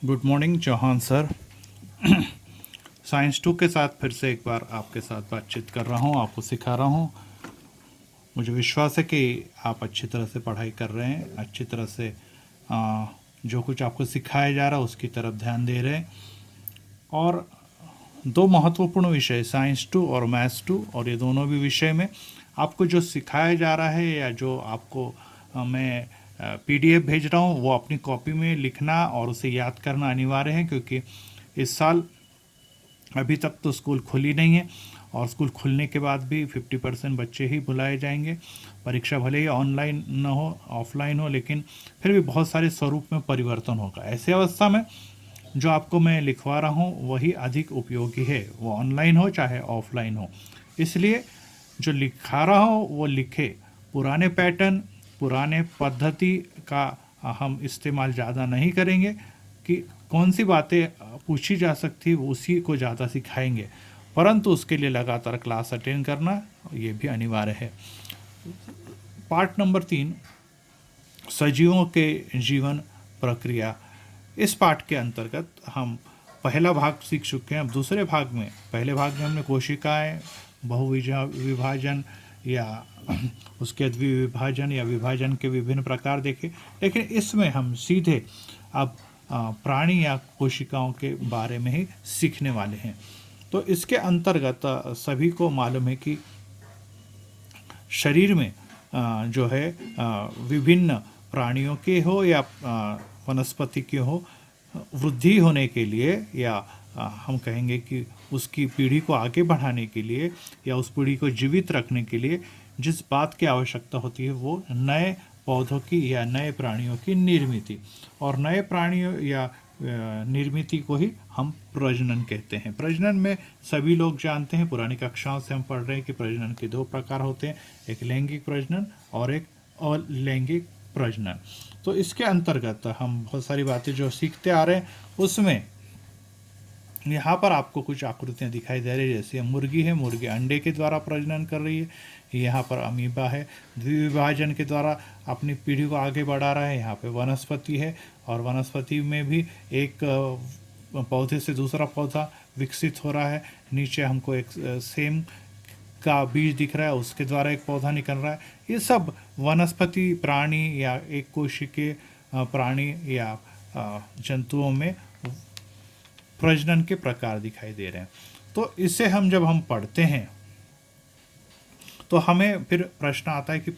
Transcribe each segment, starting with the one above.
Good morning Chauhan sir. Science 2 के साथ फिर से एक बार आपके साथ बातचीत कर रहा हूँ, आपको सिखा रहा हूँ। मुझे विश्वास है कि आप अच्छी तरह से पढ़ाई कर रहे हैं, अच्छी तरह से जो कुछ आपको सिखाया जा रहा है उसकी तरफ ध्यान दे रहे हैं। और दो महत्वपूर्ण विषय साइंस 2 और मैथ्स 2, और ये दोनों भी विषय में आपको जो सिखाया जा रहा है या जो आपको मैं पीडीएफ भेज रहा हूँ वो अपनी कॉपी में लिखना और उसे याद करना अनिवार्य है, क्योंकि इस साल अभी तक तो स्कूल खुली नहीं है और स्कूल खुलने के बाद भी 50% बच्चे ही बुलाए जाएंगे। परीक्षा भले ही ऑनलाइन न हो, ऑफलाइन हो, लेकिन फिर भी बहुत सारे स्वरूप में परिवर्तन होगा। ऐसी अवस्था में जो आपको मैं लिखवा रहा हूँ वही अधिक उपयोगी है, वो ऑनलाइन हो चाहे ऑफलाइन हो। इसलिए जो लिखा रहा हो वो लिखे। पुराने पैटर्न, पुराने पद्धति का हम इस्तेमाल ज़्यादा नहीं करेंगे कि कौन सी बातें पूछी जा सकती उसी को ज़्यादा सिखाएंगे, परंतु उसके लिए लगातार क्लास अटेंड करना ये भी अनिवार्य है। पार्ट नंबर 3, सजीवों के जीवन प्रक्रिया। इस पाठ के अंतर्गत हम पहला भाग सीख चुके हैं। अब दूसरे भाग में, पहले भाग में हमने कोशिकाएं, विभाजन या उसके द्विविभाजन या विभाजन के विभिन्न प्रकार देखे, लेकिन इसमें हम सीधे अब प्राणी या कोशिकाओं के बारे में ही सीखने वाले हैं। तो इसके अंतर्गत सभी को मालूम है कि शरीर में जो है विभिन्न प्राणियों के हो या वनस्पति के हो, वृद्धि होने के लिए या हम कहेंगे कि उसकी पीढ़ी को आगे बढ़ाने के लिए या उस पीढ़ी को जीवित रखने के लिए जिस बात की आवश्यकता होती है वो नए पौधों की या नए प्राणियों की निर्मिति, और नए प्राणियों या निर्मिति को ही हम प्रजनन कहते हैं। प्रजनन में सभी लोग जानते हैं, पुरानी कक्षाओं से हम पढ़ रहे हैं कि प्रजनन के दो प्रकार होते हैं, एक लैंगिक प्रजनन और एक अलैंगिक प्रजनन। तो इसके अंतर्गत हम बहुत सारी बातें जो सीखते आ रहे हैं उसमें यहाँ पर आपको कुछ आकृतियाँ दिखाई दे रही है। जैसे मुर्गी है, मुर्गी अंडे के द्वारा प्रजनन कर रही है। यहाँ पर अमीबा है, द्विविभाजन के द्वारा अपनी पीढ़ी को आगे बढ़ा रहा है। यहाँ पे वनस्पति है और वनस्पति में भी एक पौधे से दूसरा पौधा विकसित हो रहा है। नीचे हमको एक सेम का बीज दिख रहा है, उसके द्वारा एक पौधा निकल रहा है। ये सब वनस्पति प्राणी या एक कोशिकीय प्राणी या जंतुओं में प्रजनन के प्रकार दिखाई दे रहे हैं। तो इसे हम जब हम पढ़ते हैं तो हमें फिर प्रश्न आता है कि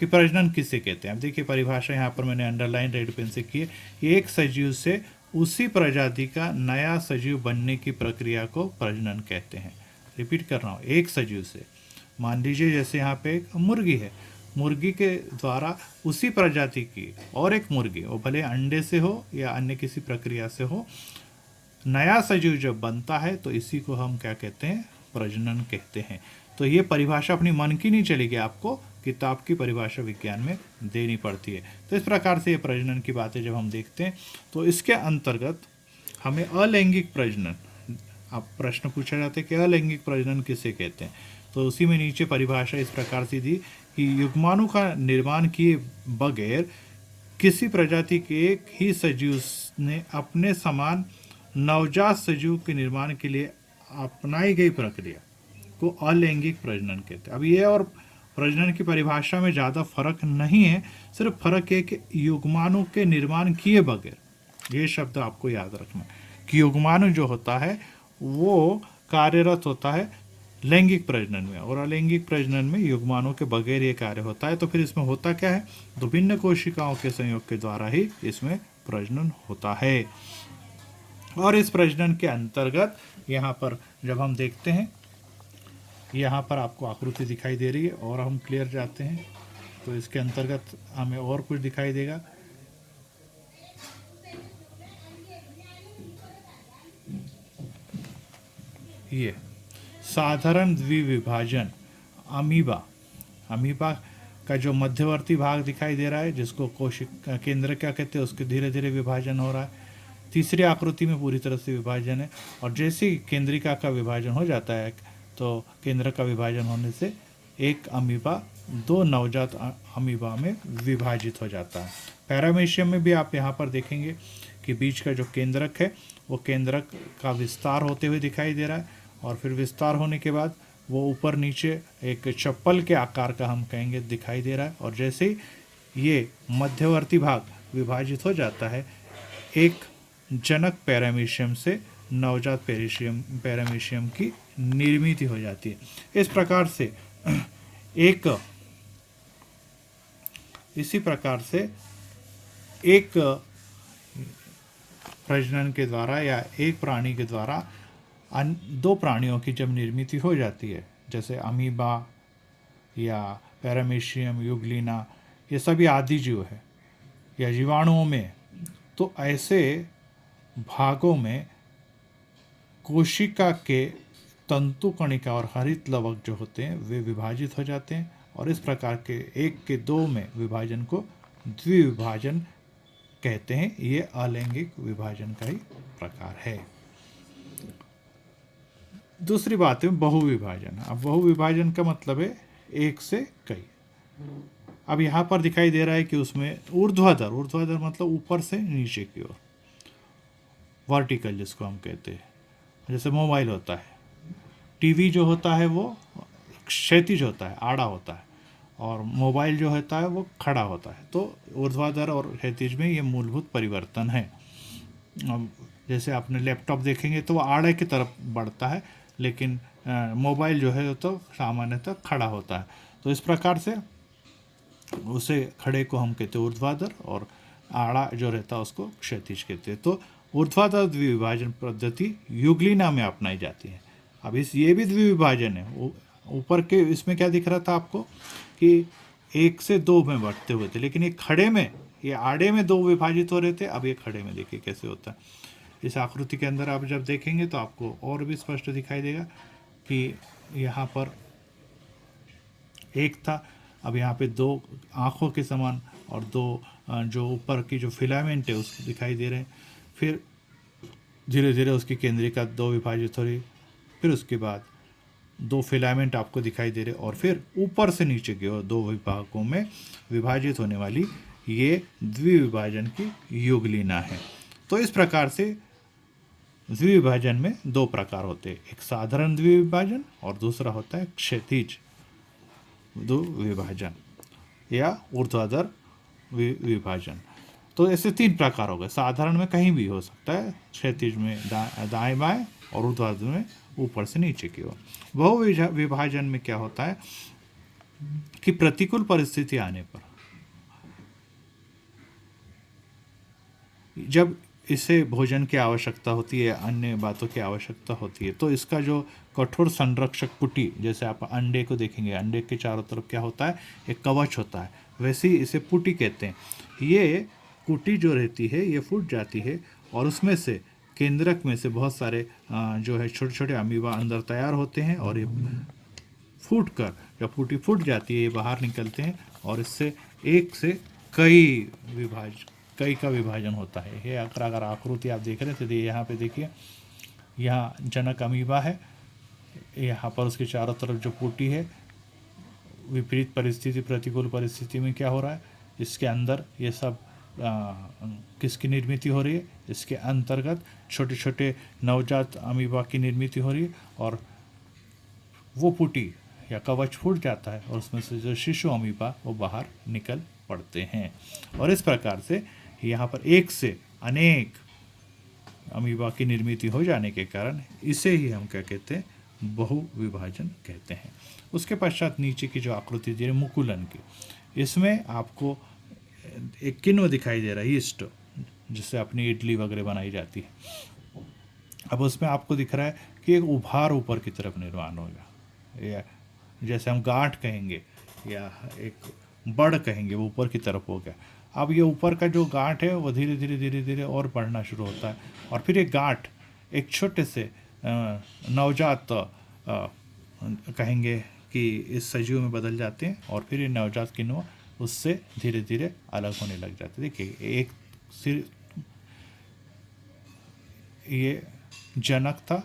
प्रजनन किसे कहते हैं। अब देखिए परिभाषा यहाँ पर मैंने अंडरलाइन रेड पेन से की है। ये एक सजीव से उसी प्रजाति का नया सजीव बनने की प्रक्रिया को प्रजनन कहते हैं। रिपीट कर रहा हूँ, एक सजीव से, मान लीजिए जैसे यहाँ पे एक मुर्गी है, मुर्गी के द्वारा उसी प्रजाति की और एक मुर्गी, वो भले अंडे से हो या अन्य किसी प्रक्रिया से हो, नया सजीव जब बनता है तो इसी को हम क्या कहते हैं, प्रजनन कहते हैं। तो ये परिभाषा अपनी मन की नहीं चलेगी, आपको किताब की परिभाषा विज्ञान में देनी पड़ती है। तो इस प्रकार से ये प्रजनन की बातें जब हम देखते हैं तो इसके अंतर्गत हमें अलैंगिक प्रजनन, आप प्रश्न पूछा जाता है कि अलैंगिक प्रजनन किसे कहते हैं, तो उसी में नीचे परिभाषा इस प्रकार से दी कि युग्माणु का निर्माण किए बगैर किसी प्रजाति के एक ही सजीव ने अपने समान नवजात सजीव के निर्माण के लिए अपनाई गई प्रक्रिया को अलैंगिक प्रजनन कहते हैं। अब ये और प्रजनन की परिभाषा में ज़्यादा फर्क नहीं है, सिर्फ फर्क है कि युग्माणु के निर्माण किए बगैर, ये शब्द आपको याद रखना कि युग्माणु जो होता है वो कार्यरत होता है लैंगिक प्रजनन में, और अलैंगिक प्रजनन में युग्माणु के बगैर ये कार्य होता है। तो फिर इसमें होता क्या है, विभिन्न कोशिकाओं के संयोग के द्वारा ही इसमें प्रजनन होता है। और इस प्रजनन के अंतर्गत यहाँ पर जब हम देखते हैं, यहाँ पर आपको आकृति दिखाई दे रही है और हम क्लियर जाते हैं तो इसके अंतर्गत हमें और कुछ दिखाई देगा। ये साधारण द्विविभाजन, अमीबा का जो मध्यवर्ती भाग दिखाई दे रहा है, जिसको कोशिका केंद्र क्या कहते हैं, उसके धीरे धीरे विभाजन हो रहा है। तीसरी आकृति में पूरी तरह से विभाजन है, और जैसे ही केंद्रिका का विभाजन हो जाता है तो केंद्र का विभाजन होने से एक अमीबा दो नवजात अमीबा में विभाजित हो जाता है। पैरामीशियम में भी आप यहाँ पर देखेंगे कि बीच का जो केंद्रक है वो केंद्रक का विस्तार होते हुए दिखाई दे रहा है, और फिर विस्तार होने के बाद वो ऊपर नीचे एक चप्पल के आकार का हम कहेंगे दिखाई दे रहा है। और जैसे ही ये मध्यवर्ती भाग विभाजित हो जाता है, एक जनक पैरामीशियम से नवजात पैरामीशियम की निर्मित हो जाती है। इस प्रकार से इसी प्रकार से एक प्रजनन के द्वारा या एक प्राणी के द्वारा दो प्राणियों की जब निर्मित हो जाती है, जैसे अमीबा या पैरामीशियम, यूग्लिना, ये सभी आदि जीव है या जीवाणुओं में, तो ऐसे भागों में कोशिका के तंतु कणिका और हरित लवक जो होते हैं वे विभाजित हो जाते हैं, और इस प्रकार के एक के दो में विभाजन को द्विविभाजन कहते हैं। ये अलैंगिक विभाजन का ही प्रकार है। दूसरी बात है बहुविभाजन। अब बहुविभाजन का मतलब है एक से कई। अब यहाँ पर दिखाई दे रहा है कि उसमें ऊर्ध्वाधर मतलब ऊपर से नीचे की ओर, वर्टिकल जिसको हम कहते हैं, जैसे मोबाइल होता है, टीवी जो होता है वो क्षैतिज होता है, आड़ा होता है, और मोबाइल जो होता है वो खड़ा होता है। तो ऊर्ध्वाधर और क्षैतिज में ये मूलभूत परिवर्तन है। अब जैसे आपने लैपटॉप देखेंगे तो वो आड़े की तरफ बढ़ता है, लेकिन मोबाइल जो है तो सामान्यतः खड़ा होता है। तो इस प्रकार से उसे खड़े को हम कहते हैं ऊर्ध्वाधर, और आड़ा जो रहता है उसको क्षैतिज कहते हैं। तो ऊर्ध्वाधर द्विविभाजन पद्धति यूग्लिना में अपनाई जाती है। अब ये भी द्विविभाजन है। ऊपर के इसमें क्या दिख रहा था आपको कि एक से दो में बढ़ते हुए थे, लेकिन ये खड़े में, ये आड़े में दो विभाजित हो रहे थे, अब ये खड़े में देखिए कैसे होता है। इस आकृति के अंदर आप जब देखेंगे तो आपको और भी स्पष्ट दिखाई देगा कि यहाँ पर एक था, अब यहाँ पे दो आँखों के समान और दो जो ऊपर की जो फिलामेंट है उसको दिखाई दे रहे हैं। फिर धीरे धीरे उसकी केंद्रिका दो विभाजित हो रही, फिर उसके बाद दो फिलामेंट आपको दिखाई दे रहे, और फिर ऊपर से नीचे की ओर दो विभागों में विभाजित होने वाली ये द्विविभाजन की युगलिना है। तो इस प्रकार से द्विविभाजन में दो प्रकार होते हैं, एक साधारण द्विविभाजन और दूसरा होता है क्षैतिज द्विविभाजन या ऊर्ध्वाधर विभाजन। तो ऐसे तीन प्रकार हो गए। साधारण में कहीं भी हो सकता है, क्षैतिज में दाएं बाएं, और ऊर्ध्वाधर में ऊपर से नीचे की ओर। बहुविभाजन में क्या होता है कि प्रतिकूल परिस्थिति आने पर, जब इसे भोजन की आवश्यकता होती है, अन्य बातों की आवश्यकता होती है, तो इसका जो कठोर संरक्षक पुटी, जैसे आप अंडे को देखेंगे, अंडे के चारों तरफ क्या होता है, एक कवच होता है, वैसे ही इसे पुटी कहते हैं। ये पुटी जो रहती है ये फूट जाती है, और उसमें से केंद्रक में से बहुत सारे जो है छोटे छोटे अमीबा अंदर तैयार होते हैं, और ये फूट कर, जब पुटी फूट जाती है, ये बाहर निकलते हैं, और इससे एक से कई का विभाजन होता है। ये अगर आकृति आप देख रहे थे, तो यहाँ पे देखिए, यहाँ जनक अमीबा है, यहाँ पर उसके चारों तरफ जो पुटी है, विपरीत परिस्थिति, प्रतिकूल परिस्थिति में क्या हो रहा है, इसके अंदर ये सब किसकी निर्मित हो रही है, इसके अंतर्गत छोटे छोटे नवजात अमीबा की निर्मित हो रही है, और वो पुटी या कवच फूट जाता है, और उसमें से जो शिशु अमीबा वो बाहर निकल पड़ते हैं। और इस प्रकार से यहाँ पर एक से अनेक अमीबा की निर्मित हो जाने के कारण इसे ही हम क्या कहते हैं, बहुविभाजन कहते हैं। उसके पश्चात नीचे की जो आकृति दे रही मुकुलन की, इसमें आपको एक किण्व दिखाई दे रहा है, ईस्ट, जिससे अपनी इडली वगैरह बनाई जाती है। अब उसमें आपको दिख रहा है कि एक उभार ऊपर की तरफ निर्माण होगा, या जैसे हम गांठ कहेंगे या एक बड़ कहेंगे, वो ऊपर की तरफ हो गया। अब ये ऊपर का जो गांठ है वो धीरे धीरे और बढ़ना शुरू होता है, और फिर एक गांठ एक छोटे से नवजात कहेंगे कि इस सजीव में बदल जाते हैं, और फिर ये नवजात किण्व उससे धीरे धीरे अलग होने लग जाते हैं। देखिए, एक सिर ये जनक था,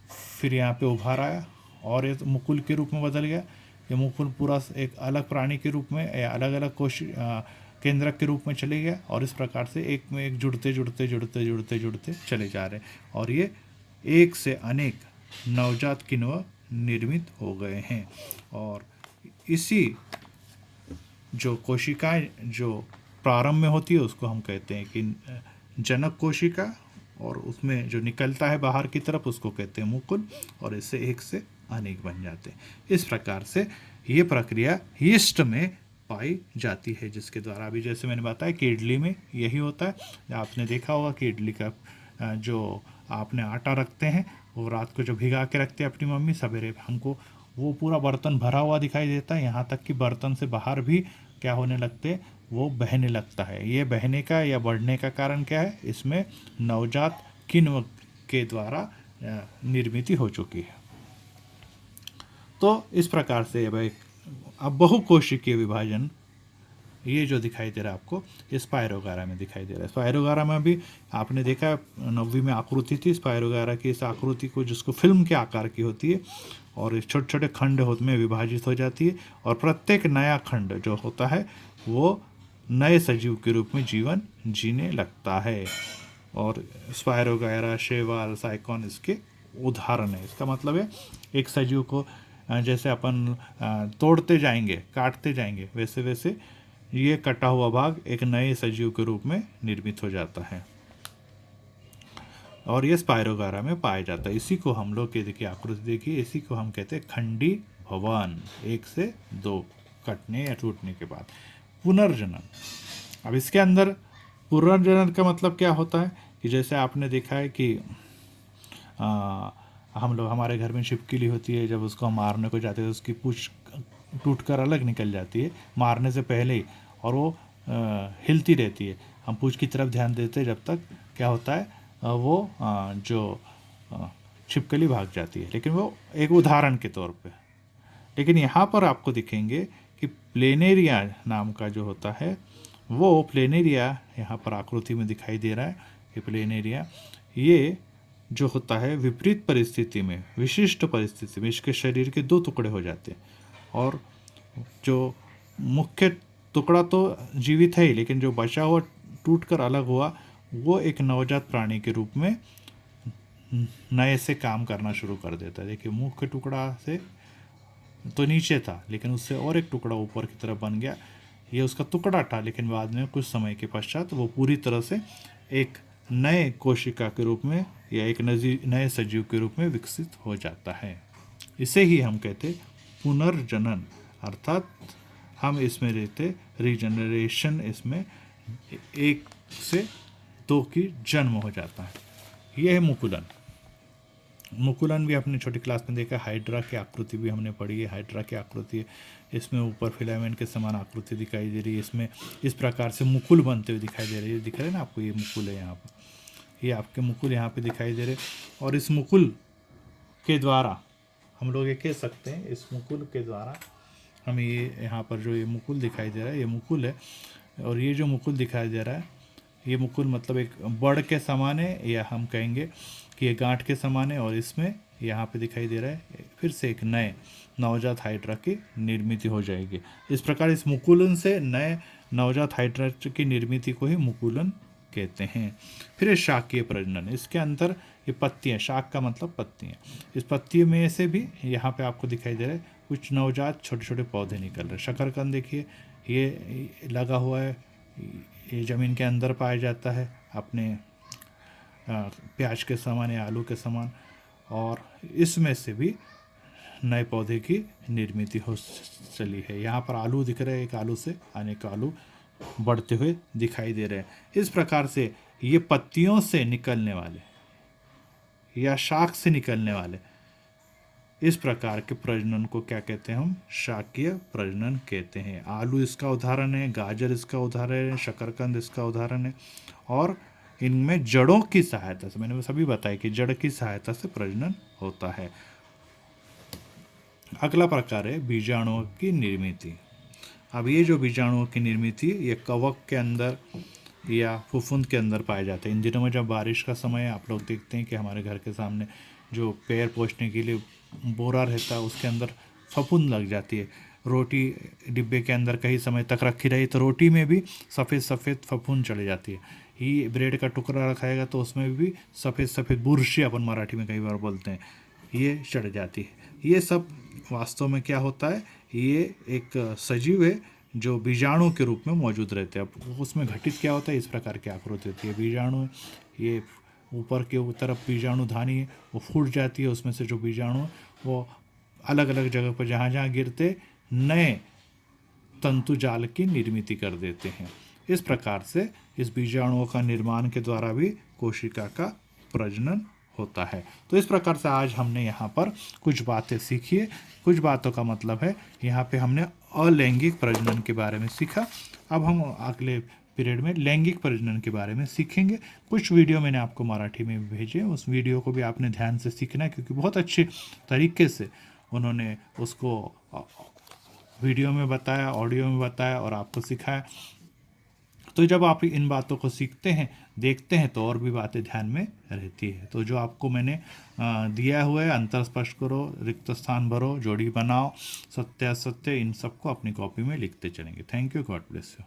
फिर यहाँ पे उभार आया, और ये मुकुल के रूप में बदल गया। ये मुकुल पूरा एक अलग प्राणी के रूप में या अलग अलग केंद्रक के रूप में चले गया और इस प्रकार से एक में एक जुड़ते जुड़ते जुड़ते जुड़ते जुड़ते चले जा रहे हैं और ये एक से अनेक नवजात किण्व निर्मित हो गए हैं। और इसी जो कोशिकाएं जो प्रारंभ में होती है उसको हम कहते हैं कि जनक कोशिका, और उसमें जो निकलता है बाहर की तरफ उसको कहते हैं मुकुल, और इससे एक से अनेक बन जाते हैं। इस प्रकार से ये प्रक्रिया यीस्ट में पाई जाती है, जिसके द्वारा अभी जैसे मैंने बताया कि इडली में यही होता है। आपने देखा होगा कि इडली का जो आपने आटा रखते हैं वो रात को जो भिगा के रखते हैं अपनी मम्मी, सवेरे हमको वो पूरा बर्तन भरा हुआ दिखाई देता है, यहाँ तक कि बर्तन से बाहर भी क्या होने लगते हैं, वो बहने लगता है। ये बहने का या बढ़ने का कारण क्या है, इसमें नवजात किण्व के द्वारा निर्मित हो चुकी है। तो इस प्रकार से अब बहुकोशिकीय विभाजन ये जो दिखाई दे रहा है आपको, स्पायरोगारा में दिखाई दे रहा है। स्पायरोगारा में भी आपने देखा 9वीं में आकृति थी स्पायरोगारा की, इस आकृति को जिसको फिल्म के आकार की होती है और छोटे छोटे खंड में विभाजित हो जाती है, और प्रत्येक नया खंड जो होता है वो नए सजीव के रूप में जीवन जीने लगता है। और स्पायरोगारा, शैवाल, साइकॉन इसके उदाहरण है। इसका मतलब है एक सजीव को जैसे अपन तोड़ते जाएंगे, काटते जाएंगे, वैसे वैसे ये कटा हुआ भाग एक नए सजीव के रूप में निर्मित हो जाता है, और ये स्पायरोगारा में पाया जाता है। इसी को हम लोग के देखिए आकृति देखिए, इसी को हम कहते हैं खंडी भवन, 1 से 2 कटने या टूटने के बाद। पुनर्जनन, अब इसके अंदर पुनर्जनन का मतलब क्या होता है कि जैसे आपने देखा है कि हम लोग, हमारे घर में छिपकली होती है, जब उसको हम मारने को जाते हैं तो उसकी पूंछ टूटकर अलग निकल जाती है मारने से पहले ही, और वो हिलती रहती है। हम पूंछ की तरफ ध्यान देते हैं, जब तक क्या होता है वो जो छिपकली भाग जाती है, लेकिन वो एक उदाहरण के तौर पे। लेकिन यहाँ पर आपको दिखेंगे कि प्लेनेरिया नाम का जो होता है, वो प्लेनेरिया यहाँ पर आकृति में दिखाई दे रहा है कि प्लेनेरिया ये जो होता है विपरीत परिस्थिति में, विशिष्ट परिस्थिति में इसके शरीर के 2 टुकड़े हो जाते हैं, और जो मुख्य टुकड़ा तो जीवित है ही, लेकिन जो बचा हुआ टूटकर अलग हुआ वो एक नवजात प्राणी के रूप में नए से काम करना शुरू कर देता है। देखिए मुख्य टुकड़ा से तो नीचे था, लेकिन उससे और एक टुकड़ा ऊपर की तरफ बन गया। ये उसका टुकड़ा था, लेकिन बाद में कुछ समय के पश्चात वो पूरी तरह से एक नए कोशिका के रूप में या एक नए सजीव के रूप में विकसित हो जाता है। इसे ही हम कहते पुनर्जनन, अर्थात हम इसमें रहते रीजनरेशन, इसमें 1 से 2 की जन्म हो जाता है। यह है मुकुलन। मुकुलन भी अपने छोटी क्लास में देखा, हाइड्रा की आकृति भी हमने पढ़ी है। हाइड्रा की आकृति, इसमें ऊपर फिलामेंट के समान आकृति दिखाई दे रही है, इसमें इस प्रकार से मुकुल बनते हुए दिखाई दे रही है। दिख रहे हैं ना आपको, ये मुकुल है यहाँ पर, ये आपके मुकुल यहाँ पे दिखाई दे रहे, और इस मुकुल के द्वारा हम लोग ये कह सकते हैं, इस मुकुल के द्वारा हमें ये यहाँ पर जो ये मुकुल दिखाई दे रहा है ये मुकुल है, और ये जो मुकुल दिखाई दे रहा है ये मुकुल मतलब एक बड़ के समान है, या हम कहेंगे कि ये गांठ के समान है, और इसमें यहाँ पे दिखाई दे रहा है फिर से एक नए नवजात हाइड्रा की निर्मित हो जाएगी। इस प्रकार इस मुकुलन से नए नवजात हाइड्रा की निर्मित को ही मुकुलन कहते हैं। फिर ये शाकीय प्रजनन, इसके अंदर ये पत्तियाँ, शाक का मतलब पत्तियाँ, इस पत्ती में से भी यहाँ पे आपको दिखाई दे रहा है कुछ नवजात छोटे छोटे पौधे निकल रहे हैं। शकरकंद देखिए ये लगा हुआ है, ये ज़मीन के अंदर पाया जाता है अपने प्याज के समान या आलू के समान, और इसमें से भी नए पौधे की निर्मित हो चली है। यहाँ पर आलू दिख रहे हैं, एक आलू से अनेक आलू बढ़ते हुए दिखाई दे रहे हैं। इस प्रकार से ये पत्तियों से निकलने वाले या शाख से निकलने वाले इस प्रकार के प्रजनन को क्या कहते हैं, हम शाकीय प्रजनन कहते हैं। आलू इसका उदाहरण है, गाजर इसका उदाहरण है, शकरकंद इसका उदाहरण है, और इनमें जड़ों की सहायता से, मैंने सभी बताया कि जड़ की सहायता से प्रजनन होता है। अगला प्रकार है बीजाणुओं की निर्मिति। अब ये जो बीजाणुओं की निर्मिति ये कवक के अंदर या फफूंद के अंदर पाए जाते हैं। इन दिनों में जब बारिश का समय है, आप लोग देखते हैं कि हमारे घर के सामने जो पैर पोंछने के लिए बोरा रहता है उसके अंदर फफूंद लग जाती है, रोटी डिब्बे के अंदर कई समय तक रखी रही तो रोटी में भी सफ़ेद सफ़ेद फफूंद चली जाती है। ये ब्रेड का टुकड़ा रखाएगा तो उसमें भी सफ़ेद सफ़ेद बुरशी अपन मराठी में कई बार बोलते हैं, ये चढ़ जाती है। ये सब वास्तव में क्या होता है, ये एक सजीव है जो बीजाणु के रूप में मौजूद रहते हैं। अब उसमें घटित क्या होता है, इस प्रकार की आकृति होती है। बीजाणु है, ये ऊपर के तरफ बीजाणु धानी है, वो फूट जाती है, उसमें से जो बीजाणु है वो अलग अलग जगह पर जहाँ जहाँ गिरते नए तंतु जाल की निर्मित कर देते हैं। इस प्रकार से इस बीजाणुओं का निर्माण के द्वारा भी कोशिका का प्रजनन होता है। तो इस प्रकार से आज हमने यहाँ पर कुछ बातें सीखी है। कुछ बातों का मतलब है यहाँ पे हमने अलैंगिक प्रजनन के बारे में सीखा। अब हम अगले पीरियड में लैंगिक प्रजनन के बारे में सीखेंगे। कुछ वीडियो मैंने आपको मराठी में भेजे, उस वीडियो को भी आपने ध्यान से सीखना है क्योंकि बहुत अच्छे तरीके से उन्होंने उसको वीडियो में बताया, ऑडियो में बताया और आपको सिखाया। तो जब आप इन बातों को सीखते हैं, देखते हैं, तो और भी बातें ध्यान में रहती है। तो जो आपको मैंने दिया हुआ है, अंतर स्पष्ट करो, रिक्त स्थान भरो, जोड़ी बनाओ, सत्य असत्य, इन सबको अपनी कॉपी में लिखते चलेंगे। Thank you, God bless you.